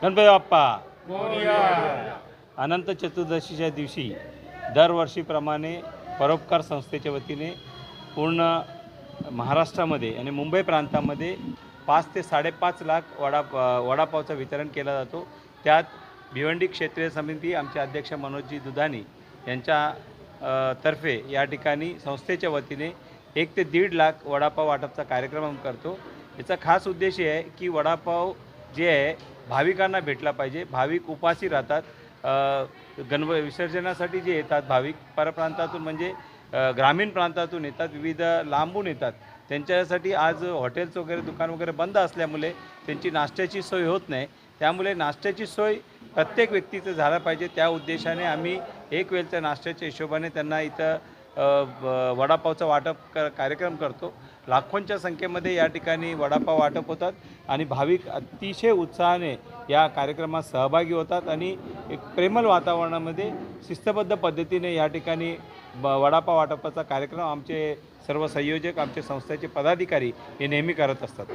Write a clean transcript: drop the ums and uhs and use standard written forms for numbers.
गणपती बाप्पा मोरया. अनंत चतुर्दशीच्या दिवशी दरवर्षीप्रमाणे परोपकार संस्थेच्या वतीने पूर्ण महाराष्ट्रामध्ये आणि मुंबई प्रांतामध्ये 5 ते 5.5 लाख वडापावचं वितरण केला जातो। त्यात भिवंडी क्षेत्रीय समिती आमचे अध्यक्ष मनोजी दुधानी यांच्या तर्फे या ठिकाणी संस्थेच्या वतीने 1 ते 1.5 लाख वडापाव वाटपचा कार्यक्रम आम्ही करतो। याचा खास उद्देश आहे की वडापाव जे आहे भाविकांना भेटला पाहिजे। भाविक उपाशी राहतात, विसर्जनासाठी जे येतात भाविक परप्रांतातून म्हणजे ग्रामीण प्रांतातून येतात, विविध लांबून येतात, त्यांच्यासाठी आज हॉटेल्स वगैरे दुकान वगैरे बंद असल्यामुळे त्यांची नाश्त्याची सोय होत नाही। त्यामुळे नाश्त्याची सोय प्रत्येक व्यक्तीचं झालं पाहिजे, त्या उद्देशाने आम्ही एक वेळच्या नाश्त्याच्या हिशोबाने त्यांना इथं वडापावचं वाटप कार्यक्रम करतो। लाखोंच्या संख्येमध्ये या ठिकाणी वडापाव वाटप होतात आणि भाविक अतिशय उत्साहाने या कार्यक्रमात सहभागी होतात आणि एक प्रेमळ वातावरणामध्ये शिस्तबद्ध पद्धतीने या ठिकाणी वडापाव वाटपाचा कार्यक्रम आमचे सर्व संयोजक, आमचे संस्थेचे पदाधिकारी हे नेहमी करत असतात।